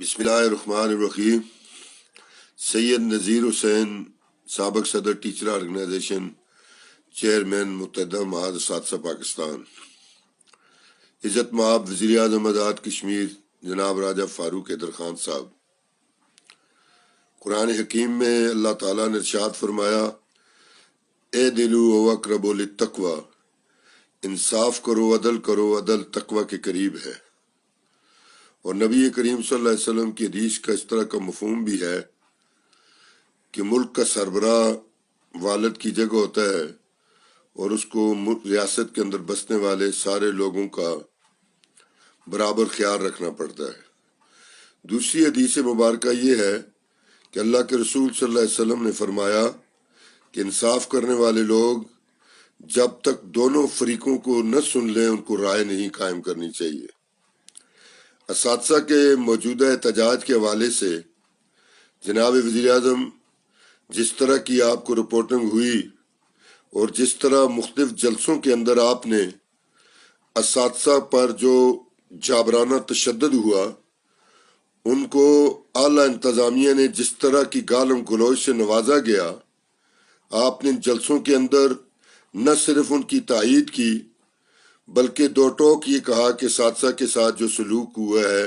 بسم اللہ الرحمن الرحیم۔ سید نذیر حسین، سابق صدر ٹیچر آرگنائزیشن، چیئرمین متحدہ معہد اساتذہ پاکستان، عزت مآب وزیر اعظم آزاد کشمیر جناب راجہ فاروق حیدر خان صاحب، قرآن حکیم میں اللہ تعالیٰ نے ارشاد فرمایا، اے دلو اقرب للتقوی، انصاف کرو، عدل کرو، عدل تقوی کے قریب ہے۔ اور نبی کریم صلی اللہ علیہ وسلم کی حدیث کا اس طرح کا مفہوم بھی ہے کہ ملک کا سربراہ والد کی جگہ ہوتا ہے اور اس کو ریاست کے اندر بسنے والے سارے لوگوں کا برابر خیال رکھنا پڑتا ہے۔ دوسری حدیث مبارکہ یہ ہے کہ اللہ کے رسول صلی اللہ علیہ وسلم نے فرمایا کہ انصاف کرنے والے لوگ جب تک دونوں فریقوں کو نہ سن لیں ان کو رائے نہیں قائم کرنی چاہیے۔ اساتذہ کے موجودہ احتجاج کے حوالے سے جناب وزیر اعظم، جس طرح کی آپ کو رپورٹنگ ہوئی اور جس طرح مختلف جلسوں کے اندر آپ نے اساتذہ پر جو جابرانہ تشدد ہوا، ان کو اعلیٰ انتظامیہ نے جس طرح کی گالم گلوچ سے نوازا گیا، آپ نے ان جلسوں کے اندر نہ صرف ان کی تائید کی بلکہ دو ٹوک یہ کہا کہ اساتذہ کے ساتھ جو سلوک ہوا ہے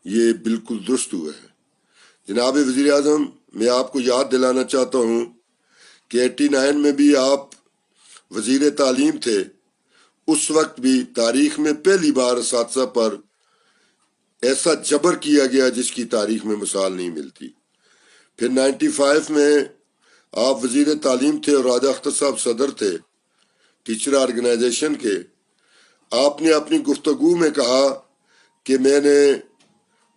یہ بالکل درست ہوا ہے۔ جناب وزیر اعظم، میں آپ کو یاد دلانا چاہتا ہوں کہ 89 میں بھی آپ وزیر تعلیم تھے، اس وقت بھی تاریخ میں پہلی بار اساتذہ پر ایسا جبر کیا گیا جس کی تاریخ میں مثال نہیں ملتی۔ پھر 95 میں آپ وزیر تعلیم تھے اور راجہ اختر صاحب صدر تھے ٹیچر آرگنائزیشن کے۔ آپ نے اپنی گفتگو میں کہا کہ میں نے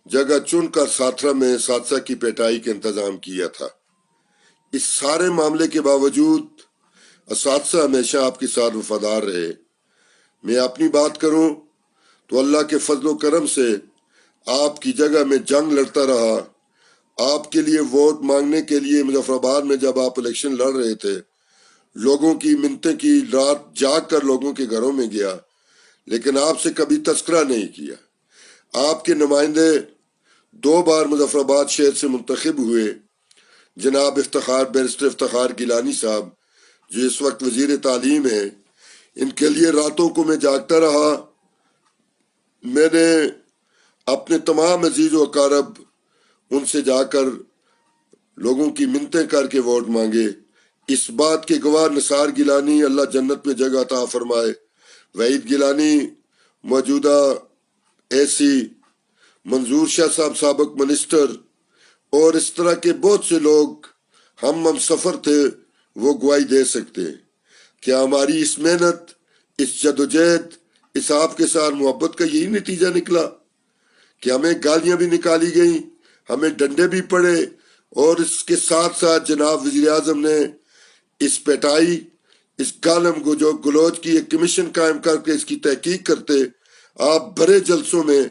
جگہ چن کر ساتھرا میں اساتذہ کی پیٹائی کا انتظام کیا تھا۔ اس سارے معاملے کے باوجود اساتذہ ہمیشہ آپ کے ساتھ وفادار رہے۔ میں اپنی بات کروں تو اللہ کے فضل و کرم سے آپ کی جگہ میں جنگ لڑتا رہا۔ آپ کے لیے ووٹ مانگنے کے لیے مظفر آباد میں جب آپ الیکشن لڑ رہے تھے، لوگوں کی منتیں کی، رات جاگ کر لوگوں کے گھروں میں گیا، لیکن آپ سے کبھی تذکرہ نہیں کیا۔ آپ کے نمائندے 2 بار مظفر آباد شہر سے منتخب ہوئے، جناب بیرسٹر افتخار گیلانی صاحب جو اس وقت وزیر تعلیم ہیں، ان کے لیے راتوں کو میں جاگتا رہا۔ میں نے اپنے تمام عزیز و اقارب ان سے جا کر لوگوں کی منتیں کر کے ووٹ مانگے۔ اس بات کے گواہ نثار گیلانی، اللہ جنت میں جگہ عطا فرمائے، وحید گیلانی موجودہ ایسی، منظور شاہ صاحب سابق منسٹر، اور اس طرح کے بہت سے لوگ ہم سفر تھے، وہ گواہی دے سکتے ہیں کہ ہماری اس محنت، اس جدوجہد، اس آپ کے ساتھ محبت کا یہی نتیجہ نکلا کہ ہمیں گالیاں بھی نکالی گئیں، ہمیں ڈنڈے بھی پڑے، اور اس کے ساتھ ساتھ جناب وزیر اعظم نے اس پیٹائی، اس گالم گلوچ کی ایک کمیشن قائم کر کے اس کی تحقیق کرتے۔ آپ بڑے جلسوں میں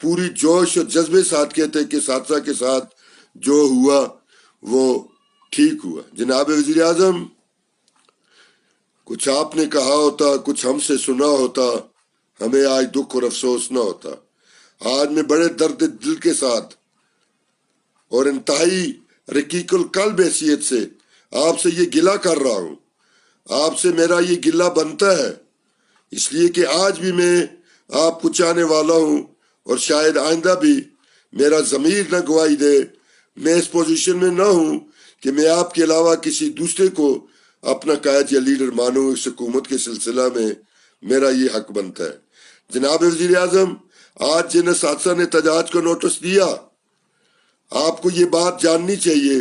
پوری جوش اور جذبے ساتھ کہتے کہ اساتذہ کے ساتھ جو ہوا وہ ٹھیک ہوا۔ جناب وزیر اعظم، کچھ آپ نے کہا ہوتا، کچھ ہم سے سنا ہوتا، ہمیں آج دکھ اور افسوس نہ ہوتا۔ آج میں بڑے درد دل کے ساتھ اور انتہائی رقیق القلب حیثیت سے آپ سے یہ گلہ کر رہا ہوں۔ آپ سے میرا یہ گلہ بنتا ہے اس لیے کہ آج بھی میں آپ کو چاہنے والا ہوں، اور شاید آئندہ بھی میرا ضمیر نہ گواہی دے، میں اس پوزیشن میں نہ ہوں کہ میں آپ کے علاوہ کسی دوسرے کو اپنا قائد یا لیڈر مانوں۔ اس حکومت کے سلسلہ میں میرا یہ حق بنتا ہے۔ جناب وزیر اعظم، آج جن اساتذہ نے احتجاج کو نوٹس دیا، آپ کو یہ بات جاننی چاہیے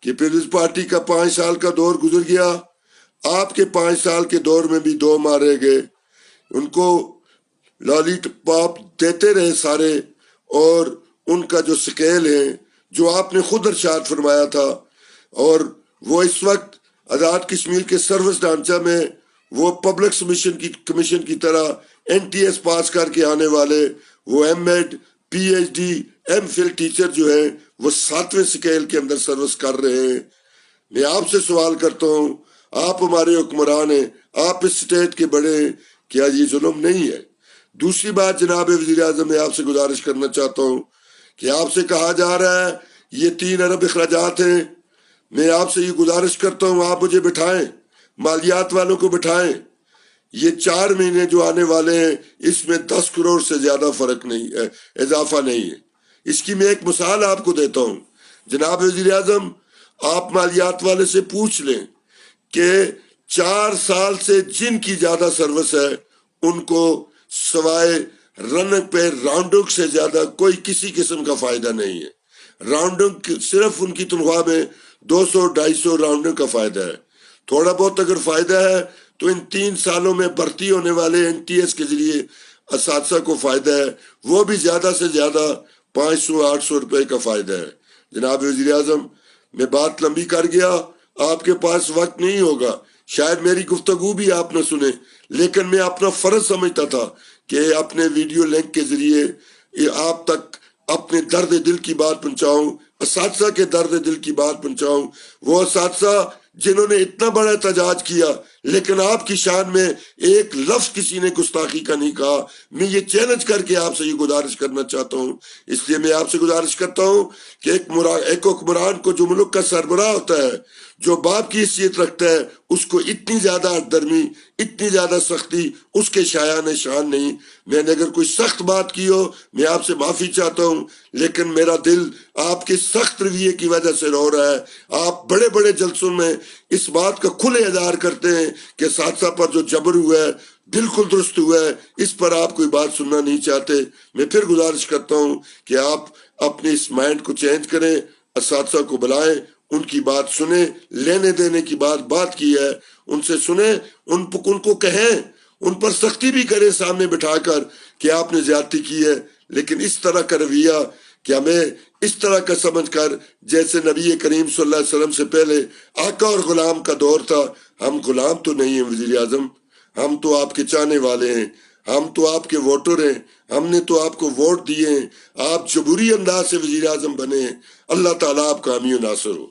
کہ پیپلز پارٹی کا 5 سال کا دور گزر گیا، آپ کے 5 سال کے دور میں بھی 2 مارے گئے، ان کو لالی پاپ دیتے رہے سارے، اور ان کا جو سکیل ہے جو آپ نے خود ارشاد فرمایا تھا، اور وہ اس وقت آزاد کشمیر کے سروس ڈھانچہ میں وہ پبلک کمیشن کی طرح NTS پاس کر کے آنے والے وہ M.Ed PhD M.Phil ٹیچر جو ہیں وہ 7ویں سکیل کے اندر سروس کر رہے ہیں۔ میں آپ سے سوال کرتا ہوں، آپ ہمارے حکمران ہیں، آپ اس سٹیٹ کے بڑے ہیں، کیا یہ ظلم نہیں ہے؟ دوسری بات جناب وزیر اعظم، میں آپ سے گزارش کرنا چاہتا ہوں کہ آپ سے کہا جا رہا ہے یہ 3 ارب اخراجات ہیں، میں آپ سے یہ گزارش کرتا ہوں آپ مجھے بٹھائیں، مالیات والوں کو بٹھائیں، یہ 4 مہینے جو آنے والے ہیں اس میں 10 کروڑ سے زیادہ فرق نہیں ہے، اضافہ نہیں ہے۔ اس کی میں ایک مثال آپ کو دیتا ہوں، جناب وزیر اعظم آپ مالیات والے سے پوچھ لیں کہ 4 سال سے جن کی زیادہ سروس ہے ان کو سوائے رنگ پہ راؤنڈنگ سے زیادہ کوئی کسی قسم کا فائدہ نہیں ہے۔ راؤنڈنگ صرف ان کی تنخواہ میں 200-250 راؤنڈنگ کا فائدہ ہے۔ تھوڑا بہت اگر فائدہ ہے تو ان 3 سالوں میں بھرتی ہونے والے NTS کے ذریعے اساتذہ کو فائدہ ہے، وہ بھی زیادہ سے زیادہ 500-800 روپے کا فائدہ ہے۔ جناب وزیر اعظم میں بات لمبی کر گیا، آپ کے پاس وقت نہیں ہوگا، شاید میری گفتگو بھی آپ نہ سنیں، لیکن میں اپنا فرض سمجھتا تھا کہ اپنے ویڈیو لنک کے ذریعے یہ آپ تک اپنے درد دل کی بات پہنچاؤں، اساتذہ کے درد دل کی بات پہنچاؤں، وہ اساتذہ جنہوں نے اتنا بڑا احتجاج کیا لیکن آپ کی شان میں ایک لفظ کسی نے گستاخی کا نہیں کہا۔ میں یہ چیلنج کر کے آپ سے یہ گزارش کرنا چاہتا ہوں، اس لیے میں آپ سے گزارش کرتا ہوں کہ ایک حکمران کو جو ملک کا سربراہ ہوتا ہے، جو باپ کی حیثیت رکھتا ہے، اس کو اتنی زیادہ درمی، اتنی زیادہ سختی اس کے شایان شان نہیں۔ میں نے اگر کوئی سخت بات کی ہو میں آپ سے معافی چاہتا ہوں، لیکن میرا دل آپ کے سخت رویے کی وجہ سے رو رہا ہے۔ آپ بڑے بڑے جلسوں میں اس بات کا کھلے اظہار کرتے ہیں کہ اساتذہ پر جو جبر ہوا ہے بالکل درست ہوا ہے، اس پر آپ کوئی بات سننا نہیں چاہتے۔ میں پھر گزارش کرتا ہوں کہ آپ اپنے اس مائنڈ کو چینج کریں، اساتذہ کو بلائیں، ان کی بات سنیں، لینے دینے کی بات کی ہے ان سے سنیں، ان کو کہیں، ان پر سختی بھی کریں سامنے بٹھا کر کہ آپ نے زیادتی کی ہے، لیکن اس طرح کا رویہ کہ ہمیں اس طرح کا سمجھ کر جیسے نبی کریم صلی اللہ علیہ وسلم سے پہلے آقا اور غلام کا دور تھا۔ ہم غلام تو نہیں ہیں وزیر اعظم، ہم تو آپ کے چاہنے والے ہیں، ہم تو آپ کے ووٹر ہیں، ہم نے تو آپ کو ووٹ دیے ہیں، آپ جمہوری انداز سے وزیر اعظم بنے ہیں۔ اللہ تعالیٰ آپ کا حامی و ناصر ہو۔